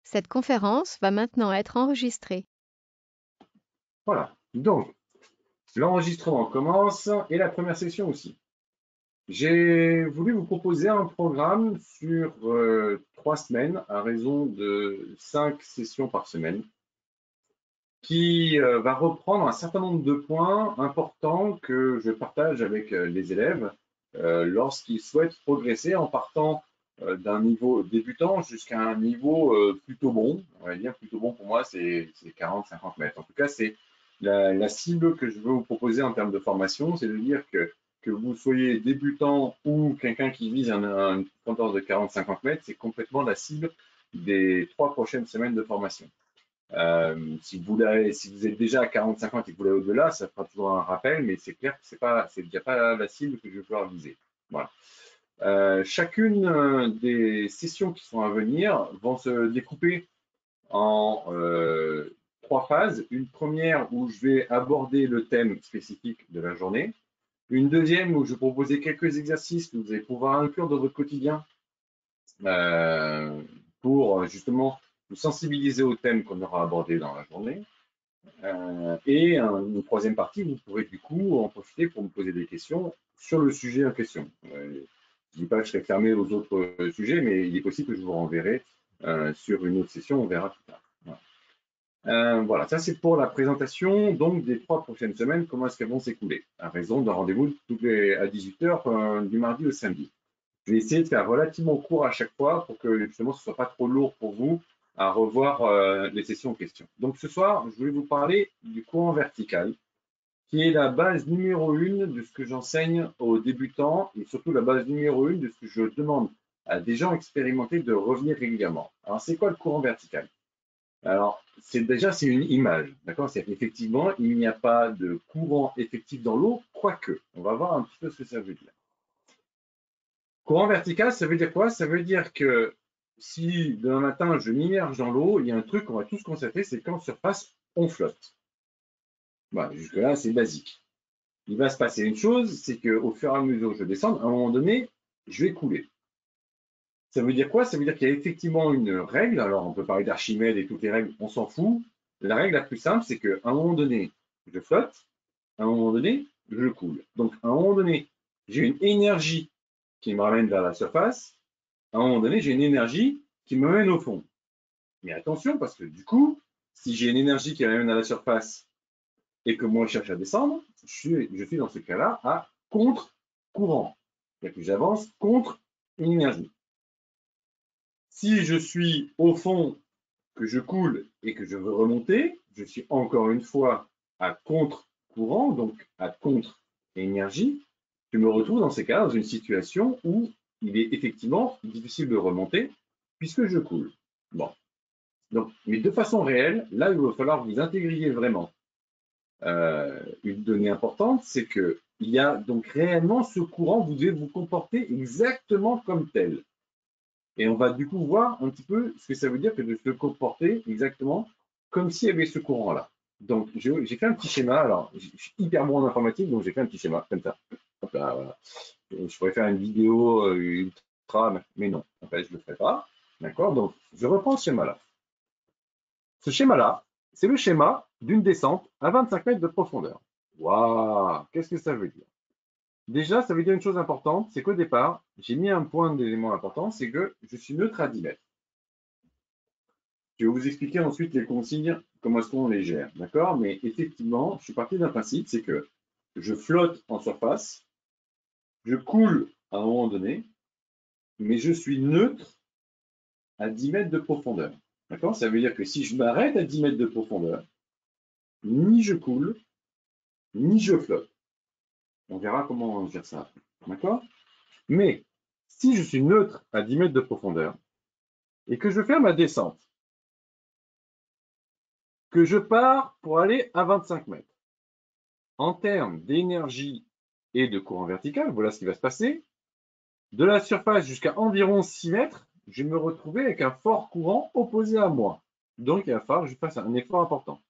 Cette conférence va maintenant être enregistrée. Voilà, donc l'enregistrement commence et la première session aussi. J'ai voulu vous proposer un programme sur 3 semaines à raison de 5 sessions par semaine qui va reprendre un certain nombre de points importants que je partage avec les élèves lorsqu'ils souhaitent progresser en partant d'un niveau débutant jusqu'à un niveau plutôt bon. On va dire plutôt bon pour moi, c'est 40-50 mètres. En tout cas, c'est la cible que je veux vous proposer en termes de formation, c'est de dire que vous soyez débutant ou quelqu'un qui vise une distance de 40-50 mètres, c'est complètement la cible des 3 prochaines semaines de formation. Si vous êtes déjà à 40-50 et que vous voulez au-delà, ça fera toujours un rappel, mais c'est clair que c'est déjà pas la cible que je vais pouvoir viser. Voilà. Chacune des sessions qui sont à venir vont se découper en 3 phases. Une première où je vais aborder le thème spécifique de la journée. Une deuxième où je vais proposer quelques exercices que vous allez pouvoir inclure dans votre quotidien pour justement vous sensibiliser au thème qu'on aura abordé dans la journée. Et une troisième partie, vous pourrez du coup en profiter pour me poser des questions sur le sujet en question. Je ne dis pas que je serai fermé aux autres sujets, mais il est possible que je vous renverrai sur une autre session, on verra plus tard. Voilà, ça c'est pour la présentation donc des 3 prochaines semaines, comment est-ce qu'elles vont s'écouler, à raison d'un rendez-vous à 18h du mardi au samedi. Je vais essayer de faire relativement court à chaque fois pour que justement ce ne soit pas trop lourd pour vous à revoir les sessions en question. Donc ce soir, je voulais vous parler du courant vertical, qui est la base numéro 1 de ce que j'enseigne aux débutants et surtout la base numéro 1 de ce que je demande à des gens expérimentés de revenir régulièrement. Alors c'est quoi le courant vertical? Alors c'est une image, d'accord? C'est qu'effectivement, il n'y a pas de courant effectif dans l'eau, quoique. On va voir un petit peu ce que ça veut dire. Courant vertical, ça veut dire quoi? Ça veut dire que si demain matin je m'immerge dans l'eau, il y a un truc qu'on va tous constater, c'est qu'en surface, on flotte. Voilà, jusque-là, c'est basique. Il va se passer une chose, c'est qu'au fur et à mesure que je descends, à un moment donné, je vais couler. Ça veut dire quoi? Ça veut dire qu'il y a effectivement une règle. Alors, on peut parler d'Archimède et toutes les règles, on s'en fout. La règle la plus simple, c'est qu'à un moment donné, je flotte, à un moment donné, je coule. Donc, à un moment donné, j'ai une énergie qui me ramène vers la surface. À un moment donné, j'ai une énergie qui me mène au fond. Mais attention, parce que du coup, si j'ai une énergie qui m'amène à la surface et que moi je cherche à descendre, je suis dans ce cas-là à contre-courant. C'est-à-dire que j'avance contre une énergie. Si je suis au fond, que je coule et que je veux remonter, je suis encore une fois à contre-courant, donc à contre-énergie. Je me retrouve dans ces cas dans une situation où il est effectivement difficile de remonter puisque je coule. Bon. Donc, mais de façon réelle, là, il va falloir que vous intégriez vraiment une donnée importante, c'est que il y a donc réellement ce courant, vous devez vous comporter exactement comme tel. Et on va du coup voir un petit peu ce que ça veut dire que de se comporter exactement comme s'il y avait ce courant-là. Donc, j'ai fait un petit schéma. Alors, je suis hyper bon en informatique, donc j'ai fait un petit schéma comme ça. Hop là, voilà. Je pourrais faire une vidéo ultra, mais non, en fait, je ne le ferai pas. D'accord? Donc, je reprends ce schéma-là. Ce schéma-là, c'est le schéma d'une descente à 25 mètres de profondeur. Waouh! Qu'est-ce que ça veut dire? Déjà, ça veut dire une chose importante, c'est qu'au départ, j'ai mis un point d'élément important, c'est que je suis neutre à 10 mètres. Je vais vous expliquer ensuite les consignes, comment est-ce qu'on les gère, d'accord? Mais effectivement, je suis parti d'un principe, c'est que je flotte en surface, je coule à un moment donné, mais je suis neutre à 10 mètres de profondeur. D'accord? Ça veut dire que si je m'arrête à 10 mètres de profondeur, ni je coule, ni je flotte. On verra comment on gère ça. D'accord? Mais si je suis neutre à 10 mètres de profondeur et que je fais ma descente, que je pars pour aller à 25 mètres, en termes d'énergie et de courant vertical, voilà ce qui va se passer. De la surface jusqu'à environ 6 mètres, je vais me retrouver avec un fort courant opposé à moi. Donc, il va falloir que je fasse un effort important.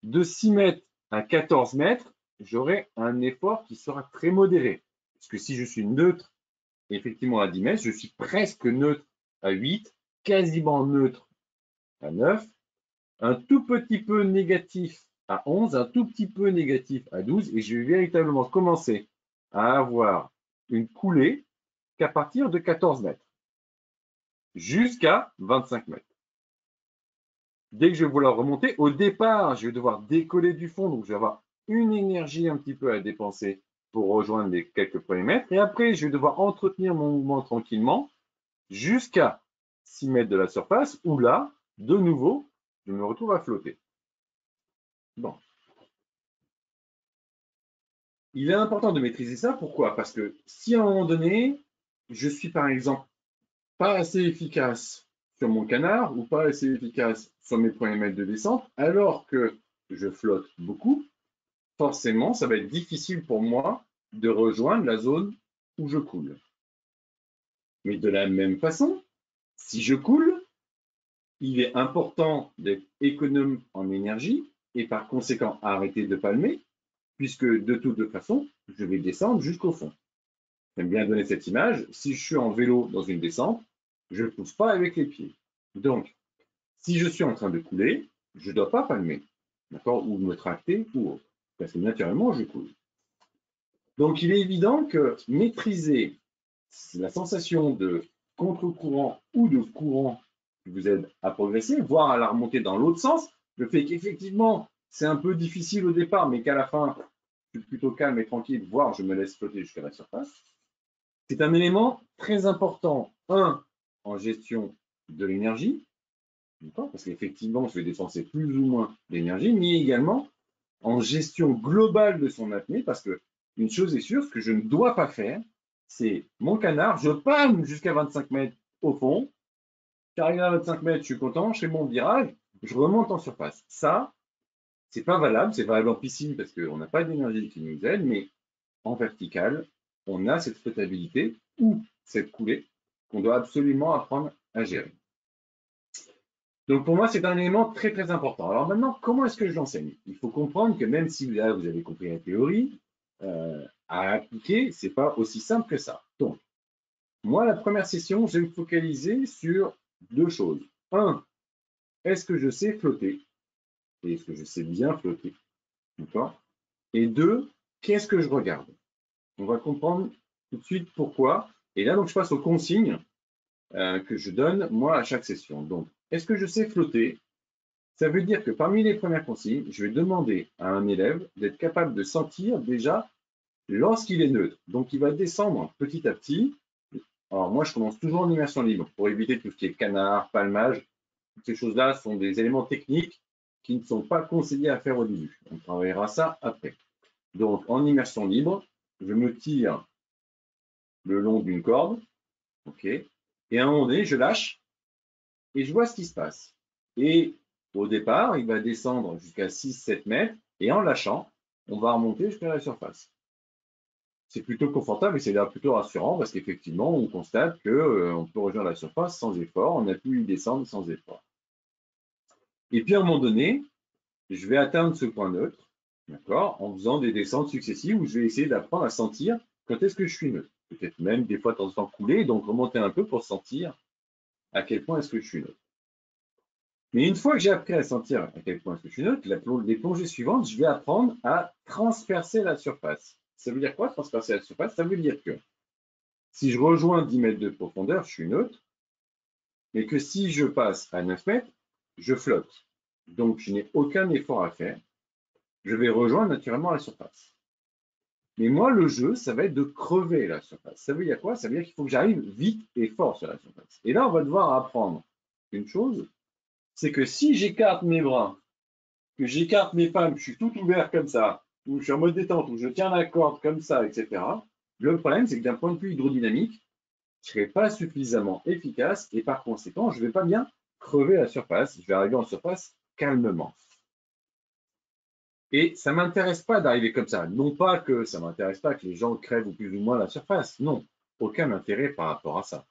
De 6 mètres à 14 mètres, j'aurai un effort qui sera très modéré. Parce que si je suis neutre, effectivement à 10 mètres, je suis presque neutre à 8, quasiment neutre à 9, un tout petit peu négatif à 11, un tout petit peu négatif à 12, et je vais véritablement commencer à avoir une coulée qu'à partir de 14 mètres, jusqu'à 25 mètres. Dès que je vais vouloir remonter, au départ, je vais devoir décoller du fond, donc je vais avoir une énergie un petit peu à dépenser pour rejoindre les quelques premiers mètres, et après, je vais devoir entretenir mon mouvement tranquillement jusqu'à 6 mètres de la surface, où là, de nouveau, je me retrouve à flotter. Bon. Il est important de maîtriser ça. Pourquoi? Parce que si à un moment donné, je suis par exemple pas assez efficace sur mon canard ou pas assez efficace sur mes premiers mètres de descente, alors que je flotte beaucoup, forcément, ça va être difficile pour moi de rejoindre la zone où je coule. Mais de la même façon, si je coule, il est important d'être économe en énergie et par conséquent arrêter de palmer, puisque de toute façon, je vais descendre jusqu'au fond. J'aime bien donner cette image. Si je suis en vélo dans une descente, je ne pousse pas avec les pieds. Donc, si je suis en train de couler, je ne dois pas palmer, d'accord, ou me tracter ou autre, parce que naturellement, je coule. Donc, il est évident que maîtriser la sensation de contre-courant ou de courant qui vous aide à progresser, voire à la remonter dans l'autre sens, le fait qu'effectivement, c'est un peu difficile au départ, mais qu'à la fin, je suis plutôt calme et tranquille, voire je me laisse flotter jusqu'à la surface. C'est un élément très important, en gestion de l'énergie, parce qu'effectivement, je vais dépenser plus ou moins d'énergie, mais également en gestion globale de son apnée, parce que une chose est sûre, ce que je ne dois pas faire, c'est mon canard, je palme jusqu'à 25 mètres au fond, j'arrive à 25 mètres, je suis content, je fais mon virage, je remonte en surface. Ça, c'est pas valable, c'est valable en piscine parce qu'on n'a pas d'énergie qui nous aide, mais en vertical, on a cette flottabilité ou cette coulée qu'on doit absolument apprendre à gérer. Donc pour moi, c'est un élément très très important. Alors maintenant, comment est-ce que je l'enseigne? Il faut comprendre que même si là vous avez compris la théorie, à appliquer, c'est pas aussi simple que ça. Donc, moi, la première session, je vais me focaliser sur deux choses. Un, est-ce que je sais flotter? Et est-ce que je sais bien flotter? D'accord? Et deux, qu'est-ce que je regarde? On va comprendre tout de suite pourquoi. Et là, donc, je passe aux consignes que je donne, moi, à chaque session. Donc, est-ce que je sais flotter? Ça veut dire que parmi les premières consignes, je vais demander à un élève d'être capable de sentir déjà lorsqu'il est neutre. Donc, il va descendre petit à petit. Alors, moi, je commence toujours en immersion libre pour éviter tout ce qui est canard, palmage. Toutes ces choses-là sont des éléments techniques qui ne sont pas conseillés à faire au début. On travaillera ça après. Donc, en immersion libre, je me tire le long d'une corde. OK. Et à un moment donné, je lâche et je vois ce qui se passe. Et au départ, il va descendre jusqu'à 6-7 mètres et en lâchant, on va remonter jusqu'à la surface. C'est plutôt confortable et c'est là plutôt rassurant parce qu'effectivement, on constate qu'on peut rejoindre la surface sans effort, on a pu y descendre sans effort. Et puis à un moment donné, je vais atteindre ce point neutre, d'accord, en faisant des descentes successives où je vais essayer d'apprendre à sentir quand est-ce que je suis neutre. Peut-être même des fois de temps en temps couler, donc remonter un peu pour sentir à quel point est-ce que je suis neutre. Mais une fois que j'ai appris à sentir à quel point est-ce que je suis neutre, les plongées suivantes, je vais apprendre à transpercer la surface. Ça veut dire quoi, transpercer la surface? Ça veut dire que si je rejoins 10 mètres de profondeur, je suis neutre, mais que si je passe à 9 mètres, je flotte. Donc, je n'ai aucun effort à faire. Je vais rejoindre naturellement la surface. Mais moi, le jeu, ça va être de crever la surface. Ça veut dire quoi? Ça veut dire qu'il faut que j'arrive vite et fort sur la surface. Et là, on va devoir apprendre une chose, c'est que si j'écarte mes bras, que j'écarte mes palmes, je suis tout ouvert comme ça, ou je suis en mode détente, ou je tiens la corde comme ça, etc. Le problème, c'est que d'un point de vue hydrodynamique, je ne serai pas suffisamment efficace et par conséquent, je ne vais pas bien crever la surface. Je vais arriver en surface calmement. Et ça ne m'intéresse pas d'arriver comme ça. Non pas que ça ne m'intéresse pas que les gens crèvent ou plus ou moins la surface. Non, aucun intérêt par rapport à ça.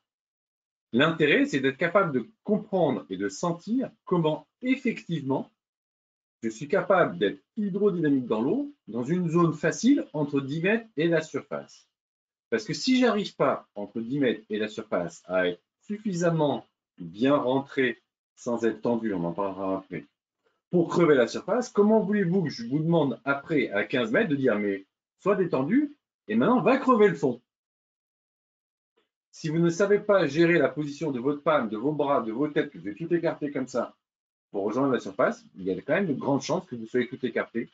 L'intérêt, c'est d'être capable de comprendre et de sentir comment effectivement je suis capable d'être hydrodynamique dans l'eau, dans une zone facile entre 10 mètres et la surface. Parce que si j'arrive pas entre 10 mètres et la surface à être suffisamment bien rentré sans être tendu, on en parlera après. Pour crever la surface, comment voulez-vous que je vous demande après, à 15 mètres, de dire, mais sois détendu, et maintenant, va crever le fond. Si vous ne savez pas gérer la position de votre palme, de vos bras, de vos têtes, que vous êtes tout écarté comme ça pour rejoindre la surface, il y a quand même de grandes chances que vous soyez tout écarté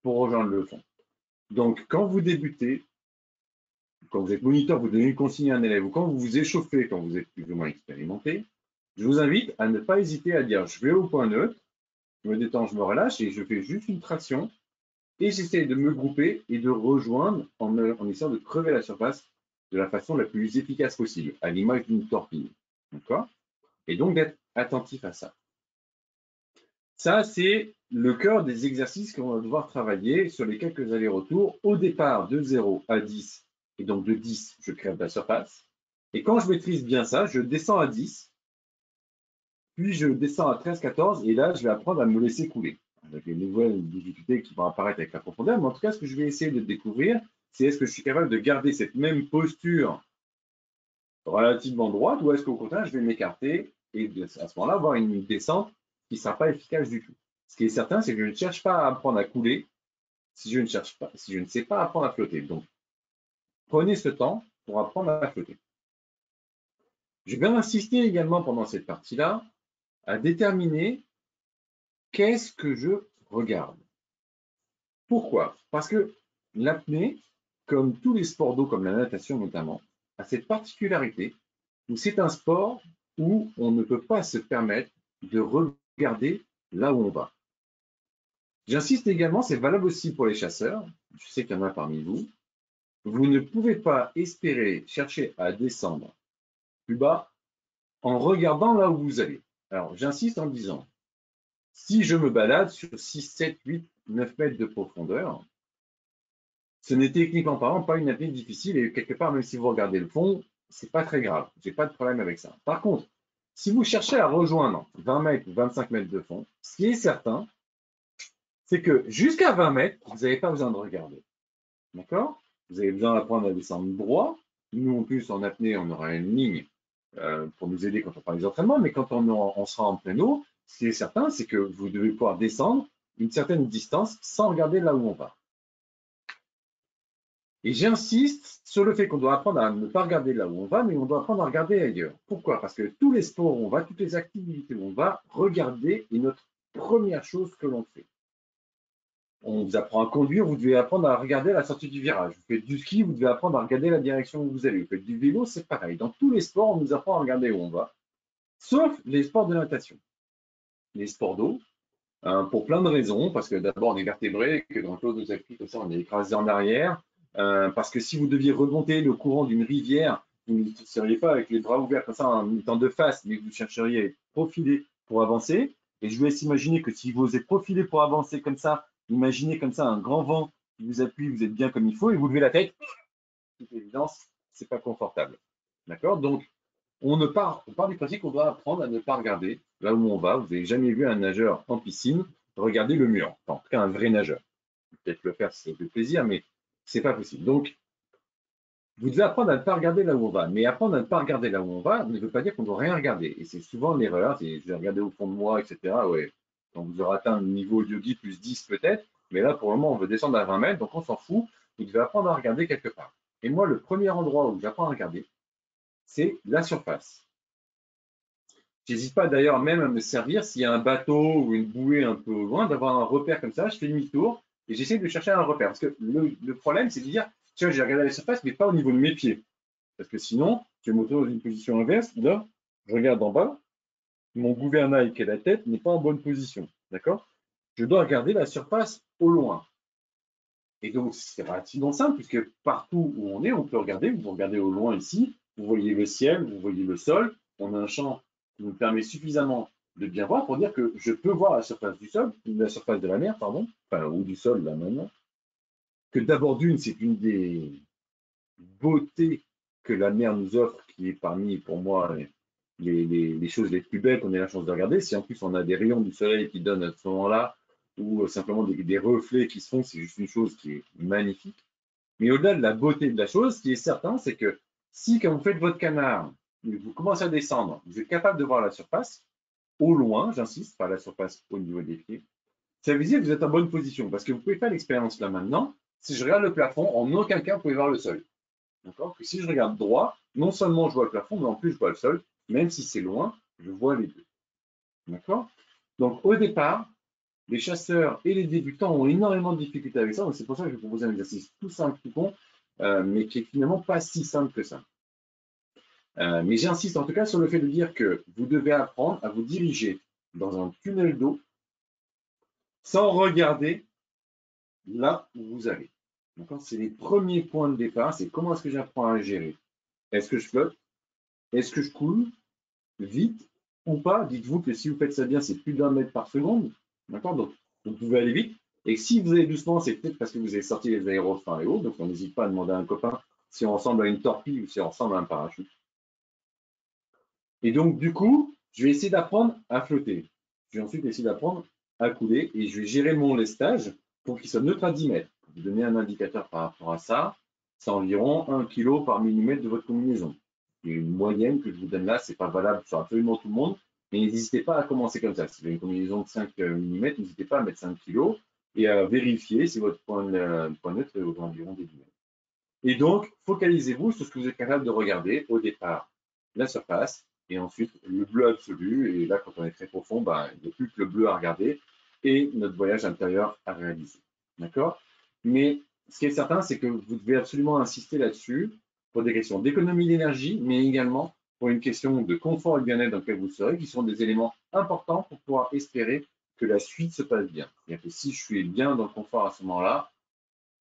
pour rejoindre le fond. Donc, quand vous débutez, quand vous êtes moniteur, vous donnez une consigne à un élève, ou quand vous vous échauffez, quand vous êtes plus ou moins expérimenté, je vous invite à ne pas hésiter à dire, je vais au point neutre, je me détends, je me relâche, et je fais juste une traction, et j'essaie de me grouper et de rejoindre en essayant de crever la surface de la façon la plus efficace possible, à l'image d'une torpille. D'accord? Et donc d'être attentif à ça. Ça, c'est le cœur des exercices qu'on va devoir travailler sur les quelques allers-retours. Au départ, de 0 à 10, et donc de 10, je crève la surface. Et quand je maîtrise bien ça, je descends à 10, puis je descends à 13, 14, et là, je vais apprendre à me laisser couler. Avec les nouvelles difficultés qui vont apparaître avec la profondeur, mais en tout cas, ce que je vais essayer de découvrir, c'est est-ce que je suis capable de garder cette même posture relativement droite, ou est-ce qu'au contraire, je vais m'écarter et à ce moment-là, avoir une descente qui ne sera pas efficace du tout. Ce qui est certain, c'est que je ne cherche pas à apprendre à couler si je ne sais pas apprendre à flotter. Donc, prenez ce temps pour apprendre à flotter. Je vais insister également pendant cette partie-là à déterminer qu'est-ce que je regarde. Pourquoi? Parce que l'apnée, comme tous les sports d'eau, comme la natation notamment, a cette particularité où c'est un sport où on ne peut pas se permettre de regarder là où on va. J'insiste également, c'est valable aussi pour les chasseurs, je sais qu'il y en a parmi vous, vous ne pouvez pas espérer chercher à descendre plus bas en regardant là où vous allez. Alors j'insiste en disant, si je me balade sur 6, 7, 8, 9 mètres de profondeur, ce n'est techniquement parlant pas une apnée difficile et quelque part, même si vous regardez le fond, c'est pas très grave. J'ai pas de problème avec ça. Par contre, si vous cherchez à rejoindre 20 mètres ou 25 mètres de fond, ce qui est certain, c'est que jusqu'à 20 mètres, vous n'avez pas besoin de regarder. D'accord? Vous avez besoin d'apprendre à descendre droit. Nous, en plus, en apnée, on aura une ligne pour nous aider quand on fait les entraînements, mais quand on sera en plein eau, ce qui est certain, c'est que vous devez pouvoir descendre une certaine distance sans regarder là où on va. Et j'insiste sur le fait qu'on doit apprendre à ne pas regarder là où on va, mais on doit apprendre à regarder ailleurs. Pourquoi? Parce que tous les sports où on va, toutes les activités où on va, regarder est notre première chose que l'on fait. On vous apprend à conduire, vous devez apprendre à regarder la sortie du virage. Vous faites du ski, vous devez apprendre à regarder la direction où vous allez. Vous faites du vélo, c'est pareil. Dans tous les sports, on nous apprend à regarder où on va, sauf les sports de natation. Les sports d'eau, pour plein de raisons, parce que d'abord on est vertébré, que dans l'eau nous appuie comme ça, on est écrasé en arrière, parce que si vous deviez remonter le courant d'une rivière, vous ne seriez pas avec les bras ouverts comme ça en étant de face, mais vous chercheriez à être profilé pour avancer. Et je vous laisse imaginer que si vous êtes profilé pour avancer comme ça, imaginez comme ça un grand vent qui vous appuie, vous êtes bien comme il faut, et vous levez la tête, toute évidence, c'est pas confortable. D'accord? Donc, on part du principe qu'on doit apprendre à ne pas regarder là où on va. Vous n'avez jamais vu un nageur en piscine regarder le mur. Enfin, en tout cas, un vrai nageur. Peut-être le faire si ça fait plaisir, mais c'est pas possible. Donc, vous devez apprendre à ne pas regarder là où on va. Mais apprendre à ne pas regarder là où on va ne veut pas dire qu'on ne doit rien regarder. Et c'est souvent l'erreur. C'est je vais regarder au fond de moi, etc. Ouais. Quand vous aurez atteint le niveau yogi plus 10 peut-être. Mais là, pour le moment, on veut descendre à 20 mètres, donc on s'en fout. Vous devez apprendre à regarder quelque part. Et moi, le premier endroit où j'apprends à regarder, c'est la surface. J'hésite pas d'ailleurs même à me servir s'il y a un bateau ou une bouée un peu loin, d'avoir un repère comme ça, je fais demi-tour et j'essaie de chercher un repère. Parce que le problème, c'est de dire, tiens, j'ai regardé la surface, mais pas au niveau de mes pieds. Parce que sinon, je vais me retrouver dans une position inverse. Là, je regarde en bas, mon gouvernail qui est la tête n'est pas en bonne position. D'accord? Je dois regarder la surface au loin. Et donc, c'est relativement simple, puisque partout où on peut regarder. Vous regardez au loin ici, vous voyez le ciel, vous voyez le sol. On a un champ qui nous permet suffisamment de bien voir pour dire que je peux voir la surface du sol, la surface de la mer, pardon, enfin, ou du sol là maintenant. Que d'abord d'une, c'est une des beautés que la mer nous offre, qui est parmi, pour moi, les choses les plus belles qu'on ait la chance de regarder. Si en plus on a des rayons du soleil qui donnent à ce moment-là, ou simplement des reflets qui se font, c'est juste une chose qui est magnifique. Mais au-delà de la beauté de la chose, ce qui est certain, c'est que si, quand vous faites votre canard, vous commencez à descendre, vous êtes capable de voir la surface, au loin, j'insiste, par la surface au niveau des pieds, ça veut dire que vous êtes en bonne position parce que vous pouvez faire l'expérience là maintenant. Si je regarde le plafond, en aucun cas vous pouvez voir le sol. D'accord? Que si je regarde droit, non seulement je vois le plafond, mais en plus je vois le sol. Même si c'est loin, je vois les deux. D'accord? Donc au départ, les chasseurs et les débutants ont énormément de difficultés avec ça. Donc c'est pour ça que je vous propose un exercice tout simple, tout con, mais qui est finalement pas si simple que ça. Mais j'insiste en tout cas sur le fait de dire que vous devez apprendre à vous diriger dans un tunnel d'eau sans regarder là où vous allez. C'est les premiers points de départ, c'est comment est-ce que j'apprends à gérer. Est-ce que je flotte? Est-ce que je coule vite ou pas? Dites-vous que si vous faites ça bien, c'est plus d'1 mètre par seconde. D'accord? Donc, vous pouvez aller vite. Et si vous allez doucement, c'est peut-être parce que vous avez sorti les aérofreins et autres. Donc, on n'hésite pas à demander à un copain si on ressemble à une torpille ou si on ressemble à un parachute. Et donc, du coup, je vais essayer d'apprendre à flotter. Je vais ensuite essayer d'apprendre à couler et je vais gérer mon lestage pour qu'il soit neutre à 10 mètres. Pour vous donner un indicateur par rapport à ça, c'est environ 1 kg par millimètre de votre combinaison. Il y a une moyenne que je vous donne là, c'est pas valable sur absolument tout le monde, mais n'hésitez pas à commencer comme ça. Si vous avez une combinaison de 5 mm, n'hésitez pas à mettre 5 kg et à vérifier si votre point neutre est aux environs des 10 mètres. Et donc, focalisez-vous sur ce que vous êtes capable de regarder au départ, la surface, et ensuite le bleu absolu. Et là, quand on est très profond, il n'y a plus que le bleu à regarder et notre voyage intérieur à réaliser. D'accord? Mais ce qui est certain, c'est que vous devez absolument insister là-dessus pour des questions d'économie d'énergie, mais également pour une question de confort et de bien-être dans lequel vous serez, qui sont des éléments importants pour pouvoir espérer que la suite se passe bien. C'est-à-dire que si je suis bien dans le confort à ce moment-là,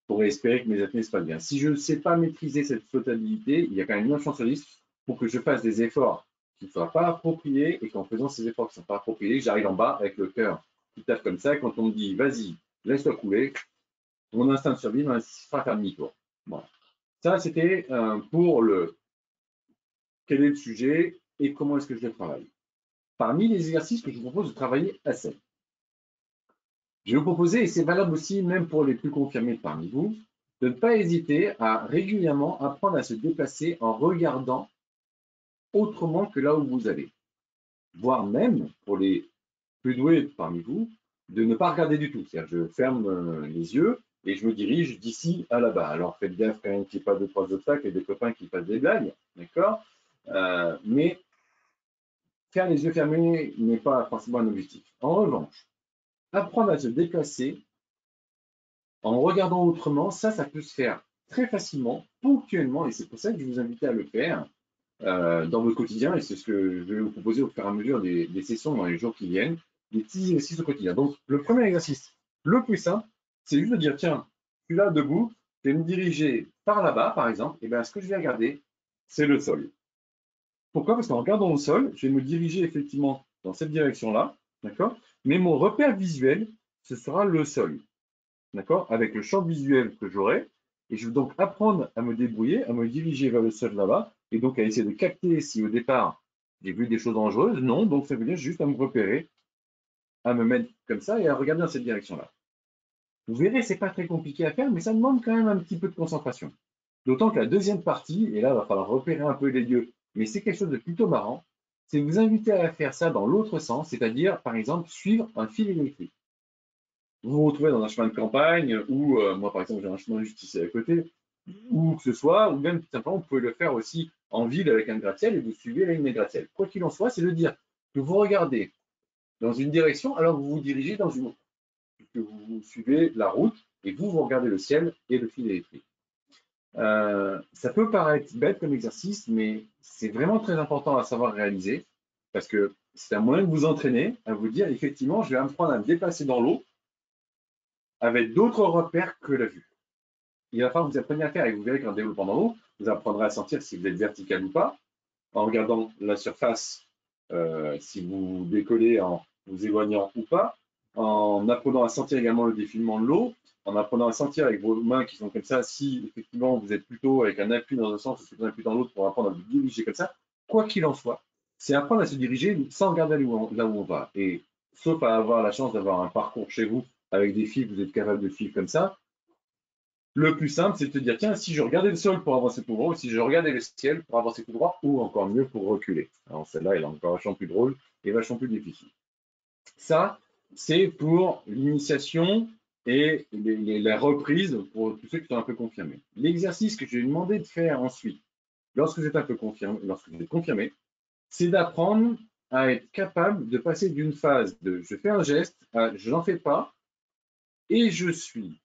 pour espérer que mes apnées se passent bien. Si je ne sais pas maîtriser cette flottabilité, il y a quand même une chance sur 10 pour que je fasse des efforts qui ne soient pas appropriés et qu'en faisant ces efforts qui ne sont pas appropriés, j'arrive en bas avec le cœur qui tape comme ça. Quand on me dit vas-y, laisse-toi couler, mon instinct de survie m'incitera à faire demi-tour. Voilà. Ça, c'était pour le quel est le sujet et comment est-ce que je le travaille. Parmi les exercices que je vous propose de travailler à 7, je vais vous proposer, et c'est valable aussi même pour les plus confirmés parmi vous, de ne pas hésiter à régulièrement apprendre à se déplacer en regardant autrement que là où vous allez. Voire même, pour les plus doués parmi vous, de ne pas regarder du tout. C'est-à-dire, je ferme les yeux et je me dirige d'ici à là-bas. Alors, faites gaffe quand même qu'il n'y ait pas deux, trois obstacles et des copains qui fassent des blagues, d'accord? Mais faire les yeux fermés n'est pas forcément un objectif. En revanche, apprendre à se déplacer en regardant autrement, ça peut se faire très facilement, ponctuellement, et c'est pour ça que je vous invite à le faire dans votre quotidien, et c'est ce que je vais vous proposer au fur et à mesure des sessions dans les jours qui viennent, des petits exercices au quotidien. Donc, le premier exercice, le plus simple, c'est juste de dire, tiens, je suis là debout, je vais me diriger par là-bas, par exemple, et bien ce que je vais regarder, c'est le sol. Pourquoi? Parce qu'en regardant le sol, je vais me diriger effectivement dans cette direction-là, d'accord? Mais mon repère visuel, ce sera le sol. D'accord? Avec le champ visuel que j'aurai. Et je vais donc apprendre à me débrouiller, à me diriger vers le sol là-bas, et donc à essayer de capter si au départ j'ai vu des choses dangereuses. Non, donc ça veut dire juste à me repérer, à me mettre comme ça et à regarder dans cette direction-là. Vous verrez, c'est pas très compliqué à faire, mais ça demande quand même un petit peu de concentration. D'autant que la deuxième partie, et là, il va falloir repérer un peu les lieux, mais c'est quelque chose de plutôt marrant, c'est vous inviter à faire ça dans l'autre sens, c'est-à-dire, par exemple, suivre un fil électrique. Vous vous retrouvez dans un chemin de campagne, ou moi par exemple j'ai un chemin juste ici à côté, ou que ce soit, ou même tout simplement vous pouvez le faire aussi en ville avec un gratte-ciel et vous suivez la ligne des gratte-ciel. Quoi qu'il en soit, c'est de dire que vous regardez dans une direction alors que vous vous dirigez dans une autre, que vous suivez la route et vous regardez le ciel et le fil électrique. Ça peut paraître bête comme exercice, mais c'est vraiment très important à savoir réaliser parce que c'est un moyen de vous entraîner à vous dire effectivement, je vais apprendre à me déplacer dans l'eau avec d'autres repères que la vue. Il va falloir que vous appreniez à faire et vous verrez qu'en développant dans l'eau, vous apprendrez à sentir si vous êtes vertical ou pas, en regardant la surface, si vous décollez en vous éloignant ou pas, en apprenant à sentir également le défilement de l'eau, en apprenant à sentir avec vos mains qui sont comme ça, si effectivement vous êtes plutôt avec un appui dans un sens ou plutôt un appui dans l'autre pour apprendre à vous diriger comme ça, quoi qu'il en soit, c'est apprendre à se diriger sans regarder là où on va. Et sauf à avoir la chance d'avoir un parcours chez vous avec des fils, vous êtes capable de suivre comme ça, le plus simple, c'est de te dire, tiens, si je regardais le sol pour avancer tout droit, ou si je regardais le ciel pour avancer tout droit, ou encore mieux pour reculer. Alors celle-là, elle est encore vachement plus drôle. est vachement plus difficile. Ça, c'est pour l'initiation et la reprise pour tous ceux qui sont un peu confirmés. L'exercice que je vais demander de faire ensuite, lorsque vous êtes un peu confirmé, lorsque vous êtes confirmé, c'est d'apprendre à être capable de passer d'une phase de je fais un geste à je n'en fais pas et je suis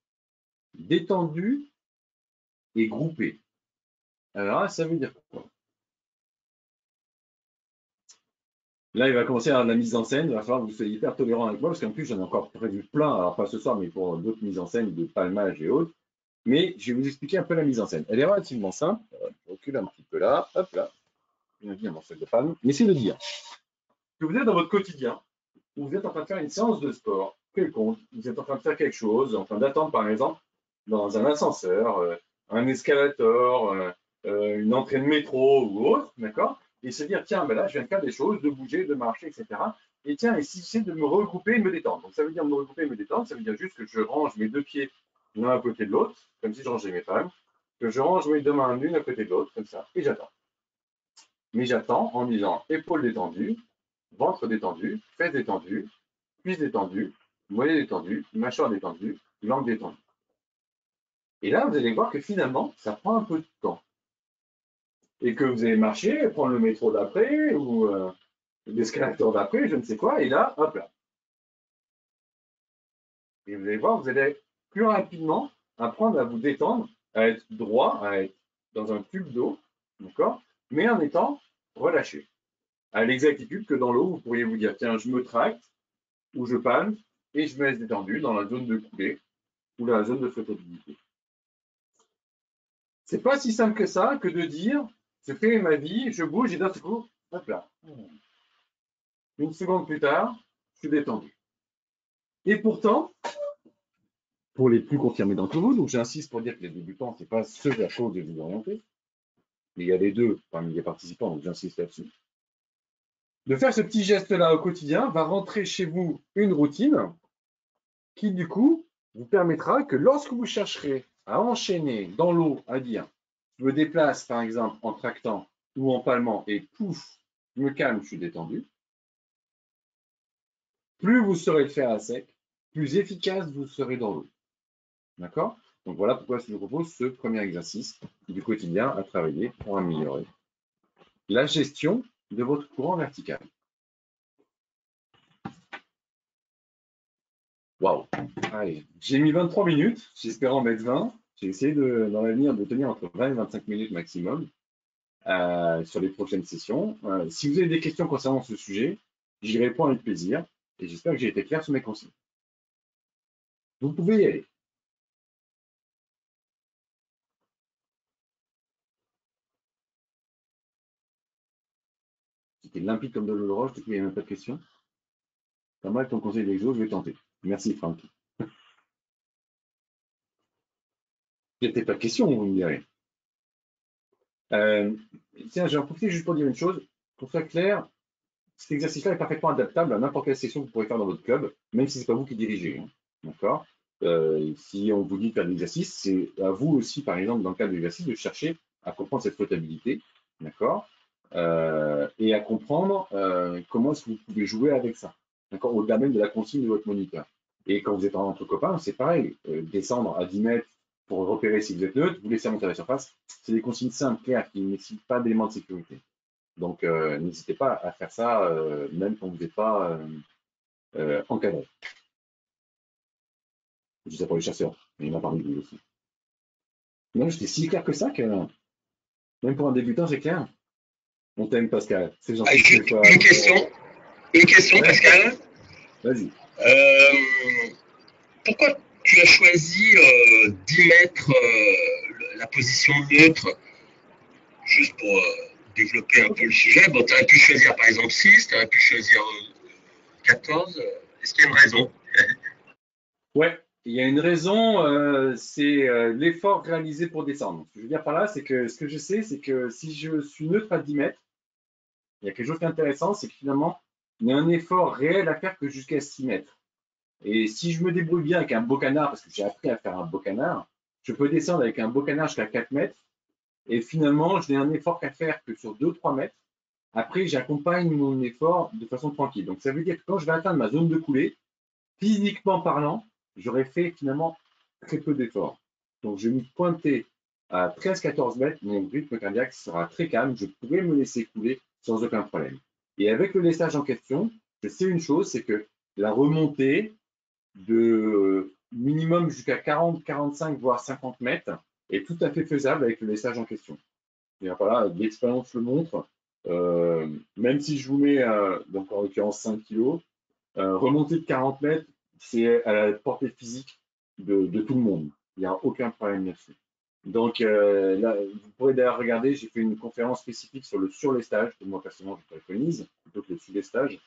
détendu et groupé. Alors là, ça veut dire quoi? Là, il va commencer à avoir de la mise en scène. Il va falloir que vous soyez hyper tolérant avec moi parce qu'en plus, j'en ai encore prévu plein. Alors, pas ce soir, mais pour d'autres mises en scène de palmage et autres. Mais je vais vous expliquer un peu la mise en scène. Elle est relativement simple. Je recule un petit peu là. Hop là. Bien vu un morceau de palme. Mais c'est de dire que vous êtes dans votre quotidien, où vous êtes en train de faire une séance de sport quelconque. Vous êtes en train de faire quelque chose, en train d'attendre, par exemple, dans un ascenseur, un escalator, une entrée de métro ou autre, d'accord? Et se dire, tiens, ben là, je viens de faire des choses, de bouger, de marcher, etc. Et tiens, et si j'essaie de me regrouper et me détendre. Donc, ça veut dire me regrouper et me détendre, ça veut dire juste que je range mes deux pieds l'un à côté de l'autre, comme si je rangeais mes palmes, que je range mes deux mains l'une à côté de l'autre, comme ça, et j'attends. Mais j'attends en disant épaules détendues, ventre détendu, fesses détendues, cuisses détendues, mollets détendus, mâchoire détendue, langue détendue. Et là, vous allez voir que finalement, ça prend un peu de temps. Et que vous allez marcher, prendre le métro d'après ou l'escalator d'après, je ne sais quoi, et là, hop là. Et vous allez voir, vous allez plus rapidement apprendre à vous détendre, à être droit, à être dans un tube d'eau, d'accord? Mais en étant relâché. À l'exactitude que dans l'eau, vous pourriez vous dire, tiens, je me tracte, ou je palme, et je me laisse détendu dans la zone de coulée, ou dans la zone de flottabilité. C'est pas si simple que ça, que de dire, je fais ma vie, je bouge, et d'un coup, hop là. Une seconde plus tard, je suis détendu. Et pourtant, pour les plus confirmés d'entre vous, donc j'insiste pour dire que les débutants, ce n'est pas ce vers quoi vous devez vous orienter, mais il y a les deux parmi les participants, donc j'insiste là-dessus. De faire ce petit geste-là au quotidien va rentrer chez vous une routine qui, du coup, vous permettra que lorsque vous chercherez à enchaîner dans l'eau, à dire, je me déplace par exemple en tractant ou en palmant et pouf, je me calme, je suis détendu, plus vous saurez le faire à sec, plus efficace vous serez dans l'eau. D'accord? Donc voilà pourquoi je vous propose ce premier exercice du quotidien à travailler pour améliorer la gestion de votre courant vertical. Waouh! Allez, j'ai mis 23 minutes, j'espère en mettre 20. J'ai essayé dans l'avenir de tenir entre 20 et 25 minutes maximum sur les prochaines sessions. Si vous avez des questions concernant ce sujet, j'y réponds avec plaisir et j'espère que j'ai été clair sur mes consignes. Vous pouvez y aller. C'était limpide comme de l'eau de roche, du coup, il n'y a même pas de questions. Pas mal ton conseil d'exo, je vais tenter. Merci, Franck. Il n'y a peut-être pas de questions, vous me direz. Tiens, j'ai en profité juste pour dire une chose. Pour faire clair, cet exercice-là est parfaitement adaptable à n'importe quelle session que vous pourrez faire dans votre club, même si ce n'est pas vous qui dirigez. Hein. D'accord? Si on vous dit de faire de l'exercice, c'est à vous aussi, par exemple, dans le cadre de l'exercice, de chercher à comprendre cette flottabilité. D'accord? Et à comprendre comment est-ce que vous pouvez jouer avec ça. D'accord? Au-delà même de la consigne de votre moniteur. Et quand vous êtes entre copains, c'est pareil. Descendre à 10 mètres pour repérer si vous êtes neutre, vous laissez monter à la surface. C'est des consignes simples, claires, qui ne nécessitent pas d'éléments de sécurité. Donc, n'hésitez pas à faire ça, même quand vous n'êtes pas encadré. Je dis ça pour les chasseurs, mais il m'a parlé de lui aussi. Non, j'étais si clair que ça que, même pour un débutant, c'est clair. On t'aime, Pascal. C'est gentil. Une question, ouais. Pascal. Vas-y. Pourquoi tu as choisi d'y mettre la position neutre, juste pour développer un peu le sujet? Bon, tu aurais pu choisir par exemple 6, tu aurais pu choisir 14. Est-ce qu'il y a une raison? Ouais, il y a une raison, c'est l'effort réalisé pour descendre. Ce que je veux dire par là, c'est que ce que je sais, c'est que si je suis neutre à 10 mètres, il y a quelque chose d'intéressant, c'est que finalement, il y a un effort réel à faire que jusqu'à 6 mètres. Et si je me débrouille bien avec un beau canard, parce que j'ai appris à faire un beau canard, je peux descendre avec un beau canard jusqu'à 4 mètres. Et finalement, je n'ai un effort qu'à faire que sur 2-3 mètres. Après, j'accompagne mon effort de façon tranquille. Donc, ça veut dire que quand je vais atteindre ma zone de coulée, physiquement parlant, j'aurais fait finalement très peu d'efforts. Donc, je vais me pointer à 13-14 mètres, mon rythme cardiaque sera très calme, je pourrai me laisser couler sans aucun problème. Et avec le laissage en question, je sais une chose, c'est que la remontée de minimum jusqu'à 40, 45, voire 50 mètres est tout à fait faisable avec le laissage en question. Et voilà, l'expérience le montre. Même si je vous mets, donc en l'occurrence 5 kg, remonter de 40 mètres, c'est à la portée physique de tout le monde. Il n'y a aucun problème là-dessus. Donc là, vous pourrez d'ailleurs regarder, j'ai fait une conférence spécifique sur le surlestage, que moi personnellement je préconise, plutôt que le sous-lestage.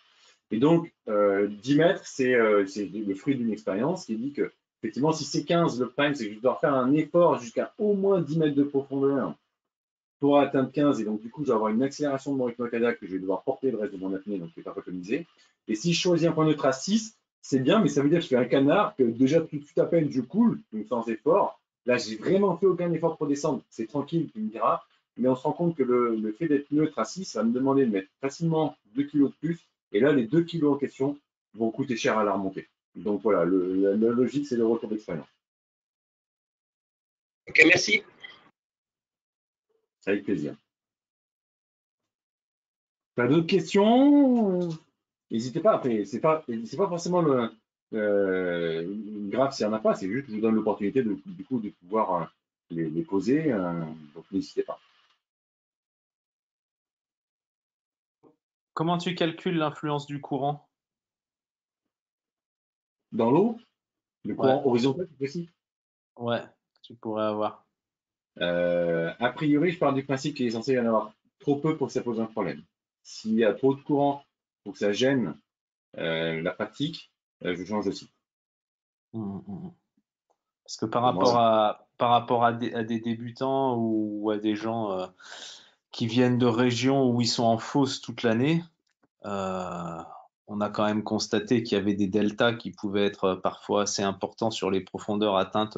Et donc, 10 mètres, c'est le fruit d'une expérience qui dit que, effectivement, si c'est 15, le problème, c'est que je dois faire un effort jusqu'à au moins 10 mètres de profondeur pour atteindre 15. Et donc, du coup, je vais avoir une accélération de mon rythme cardiaque que je vais devoir porter le reste de mon apnée, donc qui n'est pas préconisé. Et si je choisis un point neutre à 6, c'est bien, mais ça veut dire que je fais un canard, que déjà tout de suite à peine je coule, donc sans effort. Là, j'ai vraiment fait aucun effort pour descendre. C'est tranquille, tu me diras. Mais on se rend compte que le fait d'être neutre à 6, ça va me demander de mettre facilement 2 kilos de plus. Et là, les 2 kilos en question vont coûter cher à la remontée. Donc voilà, la logique, c'est le retour d'expérience. Ok, merci. Avec plaisir. Tu as d'autres questions? N'hésitez pas, après, c'est pas forcément grave s'il n'y en a pas, c'est juste que je vous donne l'opportunité du coup de pouvoir les poser, donc n'hésitez pas. Comment tu calcules l'influence du courant? Dans l'eau, le courant horizontal, c'est possible. Ouais, tu pourrais avoir. A priori, je pars du principe qu'il est censé y en avoir trop peu pour que ça pose un problème. S'il y a trop de courant pour que ça gêne la pratique, je change de site. Parce que par rapport à des débutants ou à des gens qui viennent de régions où ils sont en fosse toute l'année, on a quand même constaté qu'il y avait des deltas qui pouvaient être parfois assez importants sur les profondeurs atteintes.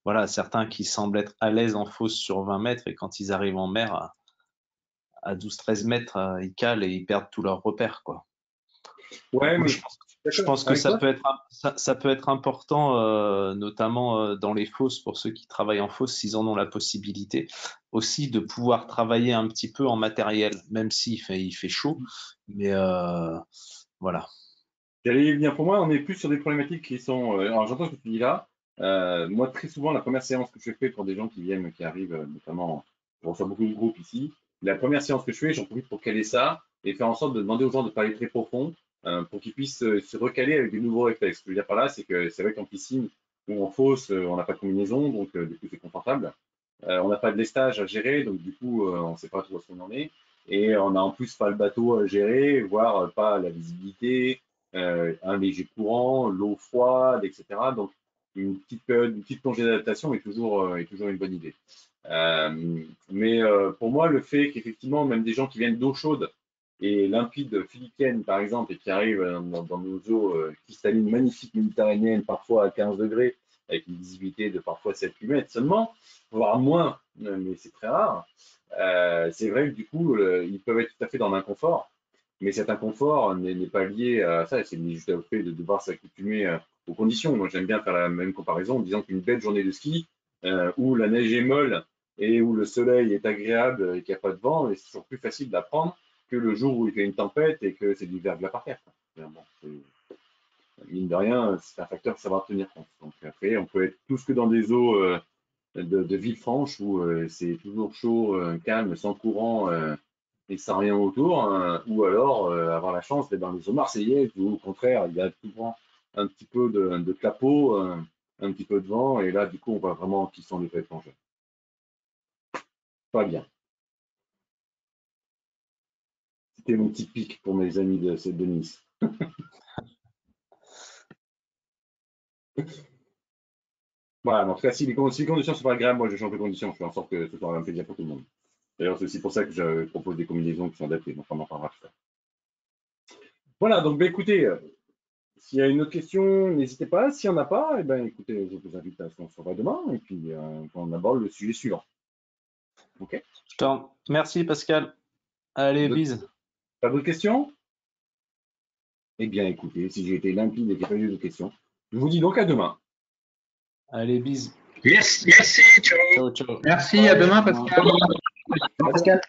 Voilà, certains qui semblent être à l'aise en fosse sur 20 mètres et quand ils arrivent en mer à 12-13 mètres, ils calent et ils perdent tous leurs repères, quoi. Ouais, Moi, mais je pense que ça peut être important, notamment dans les fosses, pour ceux qui travaillent en fosse, s'ils en ont la possibilité, aussi de pouvoir travailler un petit peu en matériel, même s'il fait chaud. Mais voilà. J'allais y venir. Pour moi, on est plus sur des problématiques qui sont. Alors, j'entends ce que tu dis là. Moi, très souvent, la première séance que je fais pour des gens qui viennent, qui arrivent, notamment, je reçois beaucoup de groupes ici. La première séance que je fais, j'en profite pour caler ça et faire en sorte de demander aux gens de parler très profond pour qu'ils puissent se recaler avec des nouveaux réflexes. Ce que je veux dire par là, c'est que c'est vrai qu'en piscine ou en fosse, on n'a pas de combinaison, donc du coup, c'est confortable. On n'a pas de lestage à gérer, donc du coup, on ne sait pas trop où on en est. Et on a en plus pas le bateau à gérer, voire pas la visibilité, un léger courant, l'eau froide, etc. Donc, une petite période, une petite plongée d'adaptation est toujours une bonne idée. Mais pour moi, le fait qu'effectivement, même des gens qui viennent d'eau chaude et limpide philippine, par exemple, et qui arrivent dans nos eaux cristallines magnifiques méditerranéennes, parfois à 15 degrés, avec une visibilité de parfois 7-8 mètres seulement, voire moins, mais c'est très rare. C'est vrai que du coup, ils peuvent être tout à fait dans l'inconfort, mais cet inconfort n'est pas lié à ça, c'est juste au fait de devoir s'accoutumer aux conditions. Moi, j'aime bien faire la même comparaison en disant qu'une belle journée de ski où la neige est molle et où le soleil est agréable et qu'il n'y a pas de vent, c'est toujours plus facile d'apprendre que le jour où il fait une tempête et que c'est du verglas par terre. Bon, mine de rien, c'est un facteur que ça va tenir compte. Donc après, on peut être tous que dans des eaux de Villefranche où c'est toujours chaud, calme, sans courant et sans rien autour, hein, ou alors avoir la chance d'être dans les eaux marseillaises où au contraire il y a souvent un petit peu de clapot, un petit peu de vent, et là du coup on voit vraiment qui sont les vrais plongeurs. Pas bien. C'était mon petit pic pour mes amis de Nice. Voilà, donc là, si les conditions sont pas agréables, moi je change de conditions, je fais en sorte que ce soit un plaisir pour tout le monde. D'ailleurs, c'est aussi pour ça que je propose des combinaisons qui sont adaptées, donc on en parlera tout à l'heure. Voilà, donc écoutez, s'il y a une autre question, n'hésitez pas. S'il n'y en a pas, eh ben, écoutez, je vous invite à ce qu'on se revoie demain et puis on aborde le sujet suivant. OK? Merci Pascal. Allez, bise. Pas d'autres questions? Eh bien, écoutez, si j'ai été limpide et qu'il n'y a pas eu de questions, je vous dis donc à demain. Allez, bise. Merci, ciao. Ciao, ciao. Merci, à demain, Pascal. Pascal.